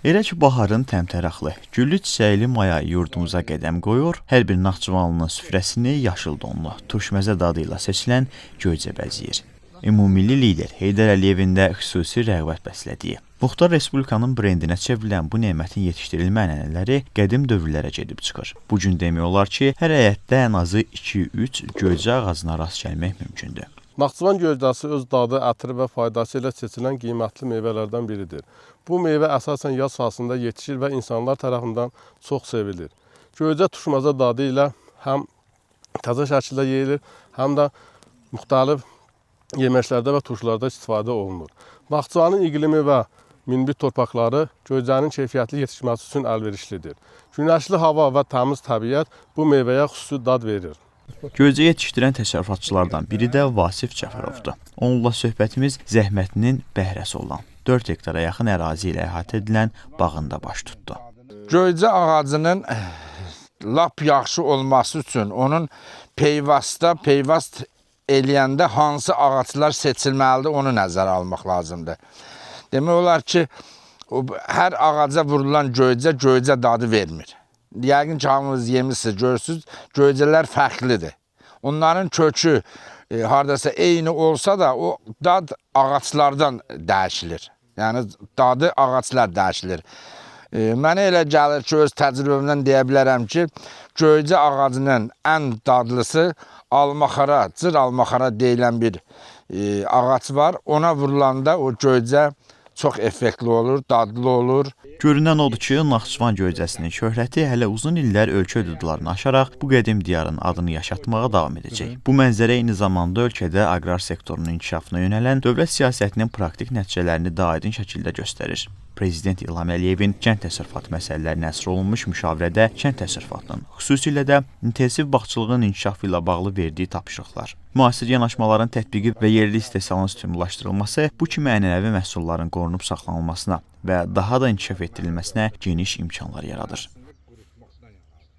Elə ki, baharın təmtəraqlı, güllü çiçəkli maya yurdumuza qədəm qoyur, hər bir Naxçıvanlının süfrəsini yaşıl donlu, turşməzə dadı ilə seçilən Göyçə bəzəyir. Ümummilli lider Heydər Əliyevin də xüsusi rəğbət bəslədiyi, Muxtar Respublikanın brendinə çevrilən bu nemətin yetişdirilmə ənənələri qədim dövrlərə gedib çıxır. Bu gün demək olar ki, hər həyətdə ən azı 2-3 Göyçə ağacına rast gəlmək mümkündür. Naxçıvan göyçəsi öz dadı, ətri və faydası ilə seçilən qiymətli meyvələrdən biridir. Bu meyvə əsasən yaz faslında yetişir və insanlar tərəfindən çox sevilir. Göyçə turşmaza dadı ilə həm təzə şəkildə yeyilir, həm də müxtəlif yeməklərdə və turşularda istifadə olunur. Naxçıvanın iqlimi və minbit torpaqları göyçənin keyfiyyətli yetişməsi üçün əlverişlidir. Günəşli hava və təmiz təbiət bu meyvəyə xüsusi dad verir. Göyçə yetişdirən təsərrüfatçılardan biri də Vasif Cəfərovdur. Onunla söhbətimiz zəhmətinin bəhrəsi olan 4 hektara yaxın ərazi ilə əhatə edilən bağında baş tutdu. Göyçə ağacının lap yaxşı olması üçün onun peyvast eləyəndə hansı ağaclar seçilməlidir, onu nəzərə almaq lazımdır. Demək olar ki, hər ağaca vurulan göyçə dadı vermir. Yəqin ki, hamınız yemişsiniz, görürsünüz, göyçələr fərqlidir. Onların kökü haradasa eyni olsa da o dad ağaclardan dəyişilir. Yəni dadı ağaclar dəyişilir. Mənə elə gəlir ki, öz təcrübəmdən deyə bilərəm ki, göyçə ağacının ən dadlısı almaxara, cır almaxara deyilən bir ağac var. Ona vurulanda o göyçə çox effektli olur, dadlı olur. Görünən odur ki, Naxçıvan göyçəsinin şöhrəti hələ uzun illər ölkə hüdudlarını aşaraq bu qədim diyarın adını yaşatmağa davam edəcək. Bu mənzərə eyni zamanda ölkədə aqrar sektorunun inkişafına yönələn dövlət siyasətinin praktik nəticələrini daha aydın şəkildə göstərir. Prezident İlham Əliyevin kənd təsərrüfatı məsələlərinə əsr olunmuş müşavirədə kənd təsərrüfatının, xüsusilə də intensiv bağçılığın inkişafı ilə bağlı verdiyi tapşırıqlar, müasir yanaşmaların tətbiqi və yerli istehsalın stimullaşdırılması bu kimi ənənəvi məhsulların qorunub saxlanılmasına və daha da inkişaf etdirilməsinə geniş imkanlar yaradır.